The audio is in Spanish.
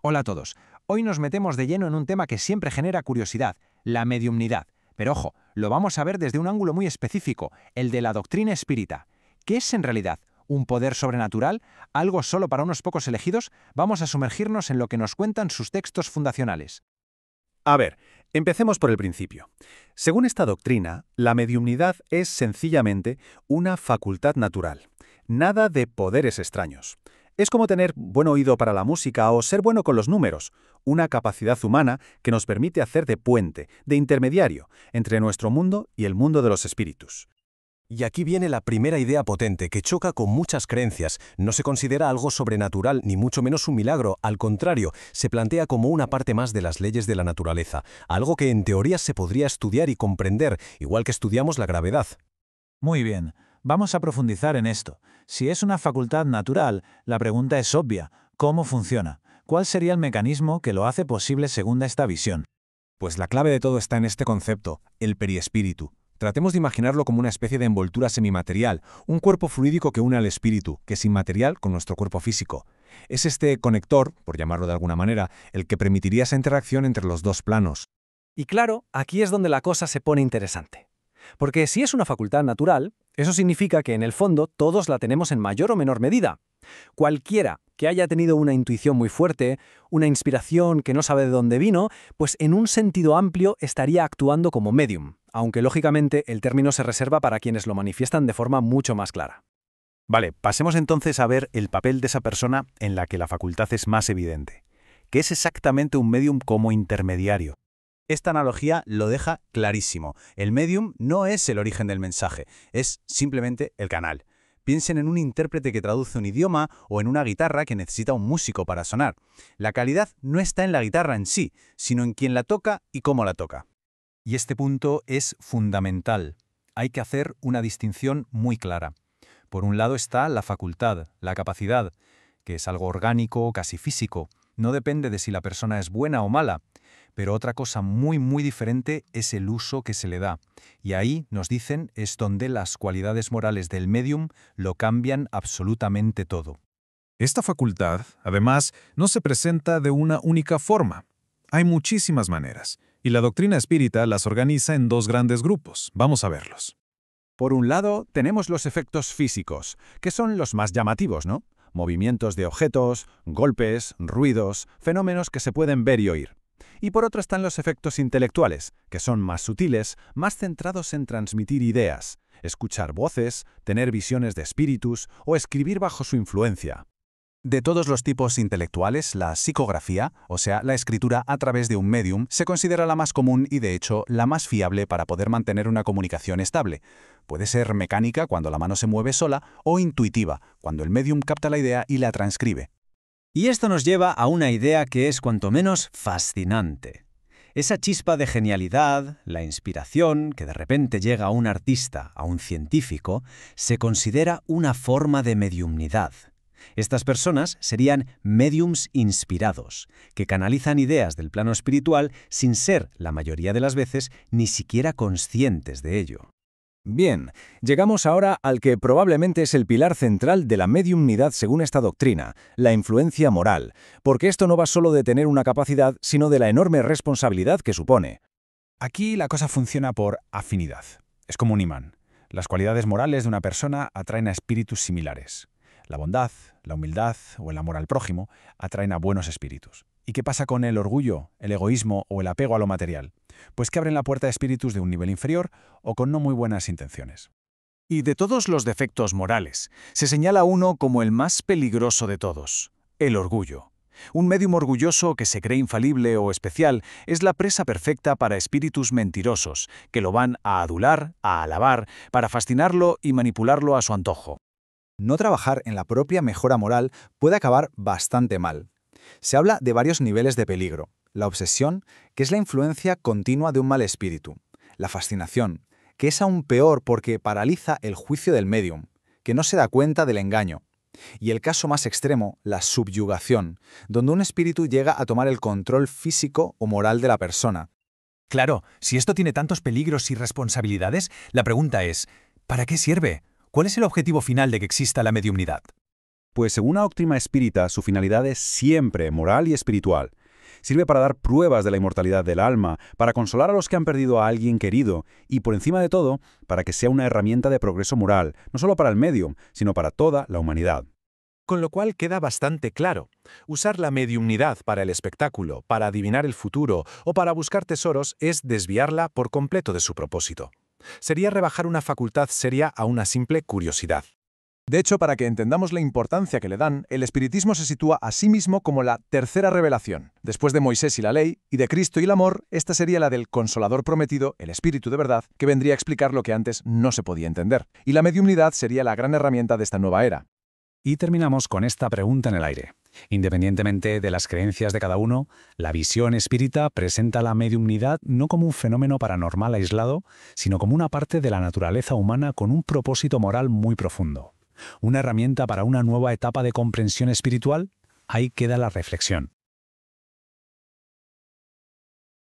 Hola a todos. Hoy nos metemos de lleno en un tema que siempre genera curiosidad, la mediumnidad. Pero ojo, lo vamos a ver desde un ángulo muy específico, el de la doctrina espírita. ¿Qué es en realidad? ¿Un poder sobrenatural? ¿Algo solo para unos pocos elegidos? Vamos a sumergirnos en lo que nos cuentan sus textos fundacionales. A ver, empecemos por el principio. Según esta doctrina, la mediumnidad es sencillamente una facultad natural. Nada de poderes extraños. Es como tener buen oído para la música o ser bueno con los números, una capacidad humana que nos permite hacer de puente, de intermediario, entre nuestro mundo y el mundo de los espíritus. Y aquí viene la primera idea potente que choca con muchas creencias. No se considera algo sobrenatural, ni mucho menos un milagro. Al contrario, se plantea como una parte más de las leyes de la naturaleza. Algo que en teoría se podría estudiar y comprender, igual que estudiamos la gravedad. Muy bien, vamos a profundizar en esto. Si es una facultad natural, la pregunta es obvia. ¿Cómo funciona? ¿Cuál sería el mecanismo que lo hace posible según esta visión? Pues la clave de todo está en este concepto, el periespíritu. Tratemos de imaginarlo como una especie de envoltura semimaterial, un cuerpo fluídico que une al espíritu, que es inmaterial con nuestro cuerpo físico. Es este conector, por llamarlo de alguna manera, el que permitiría esa interacción entre los dos planos. Y claro, aquí es donde la cosa se pone interesante. Porque si es una facultad natural, eso significa que en el fondo todos la tenemos en mayor o menor medida. Cualquiera que haya tenido una intuición muy fuerte, una inspiración que no sabe de dónde vino, pues en un sentido amplio estaría actuando como medium, aunque lógicamente el término se reserva para quienes lo manifiestan de forma mucho más clara. Vale, pasemos entonces a ver el papel de esa persona en la que la facultad es más evidente, que es exactamente un medium como intermediario. Esta analogía lo deja clarísimo. El medium no es el origen del mensaje, es simplemente el canal. Piensen en un intérprete que traduce un idioma o en una guitarra que necesita un músico para sonar. La calidad no está en la guitarra en sí, sino en quién la toca y cómo la toca. Y este punto es fundamental. Hay que hacer una distinción muy clara. Por un lado está la facultad, la capacidad, que es algo orgánico, casi físico. No depende de si la persona es buena o mala. Pero otra cosa muy diferente es el uso que se le da. Y ahí, nos dicen, es donde las cualidades morales del médium lo cambian absolutamente todo. Esta facultad, además, no se presenta de una única forma. Hay muchísimas maneras, y la doctrina espírita las organiza en dos grandes grupos. Vamos a verlos. Por un lado, tenemos los efectos físicos, que son los más llamativos, ¿no? Movimientos de objetos, golpes, ruidos, fenómenos que se pueden ver y oír. Y por otro están los efectos intelectuales, que son más sutiles, más centrados en transmitir ideas, escuchar voces, tener visiones de espíritus o escribir bajo su influencia. De todos los tipos intelectuales, la psicografía, o sea, la escritura a través de un medium, se considera la más común y, de hecho, la más fiable para poder mantener una comunicación estable. Puede ser mecánica cuando la mano se mueve sola o intuitiva, cuando el medium capta la idea y la transcribe. Y esto nos lleva a una idea que es cuanto menos fascinante. Esa chispa de genialidad, la inspiración que de repente llega a un artista, a un científico, se considera una forma de mediumnidad. Estas personas serían médiums inspirados, que canalizan ideas del plano espiritual sin ser, la mayoría de las veces, ni siquiera conscientes de ello. Bien, llegamos ahora al que probablemente es el pilar central de la mediumnidad según esta doctrina, la influencia moral, porque esto no va solo de tener una capacidad, sino de la enorme responsabilidad que supone. Aquí la cosa funciona por afinidad. Es como un imán. Las cualidades morales de una persona atraen a espíritus similares. La bondad, la humildad o el amor al prójimo atraen a buenos espíritus. ¿Y qué pasa con el orgullo, el egoísmo o el apego a lo material? Pues que abren la puerta a espíritus de un nivel inferior o con no muy buenas intenciones. Y de todos los defectos morales, se señala uno como el más peligroso de todos, el orgullo. Un medium orgulloso que se cree infalible o especial es la presa perfecta para espíritus mentirosos, que lo van a adular, a alabar, para fascinarlo y manipularlo a su antojo. No trabajar en la propia mejora moral puede acabar bastante mal. Se habla de varios niveles de peligro. La obsesión, que es la influencia continua de un mal espíritu. La fascinación, que es aún peor porque paraliza el juicio del medium, que no se da cuenta del engaño. Y el caso más extremo, la subyugación, donde un espíritu llega a tomar el control físico o moral de la persona. Claro, si esto tiene tantos peligros y responsabilidades, la pregunta es, ¿para qué sirve? ¿Cuál es el objetivo final de que exista la mediumnidad? Pues según la doctrina espírita, su finalidad es siempre moral y espiritual. Sirve para dar pruebas de la inmortalidad del alma, para consolar a los que han perdido a alguien querido y, por encima de todo, para que sea una herramienta de progreso moral, no solo para el medium, sino para toda la humanidad. Con lo cual queda bastante claro. Usar la mediumnidad para el espectáculo, para adivinar el futuro o para buscar tesoros es desviarla por completo de su propósito. Sería rebajar una facultad seria a una simple curiosidad. De hecho, para que entendamos la importancia que le dan, el espiritismo se sitúa a sí mismo como la tercera revelación. Después de Moisés y la ley, y de Cristo y el amor, esta sería la del Consolador prometido, el Espíritu de verdad, que vendría a explicar lo que antes no se podía entender. Y la mediumnidad sería la gran herramienta de esta nueva era. Y terminamos con esta pregunta en el aire. Independientemente de las creencias de cada uno, la visión espírita presenta la mediumnidad no como un fenómeno paranormal aislado, sino como una parte de la naturaleza humana con un propósito moral muy profundo. ¿Una herramienta para una nueva etapa de comprensión espiritual? Ahí queda la reflexión.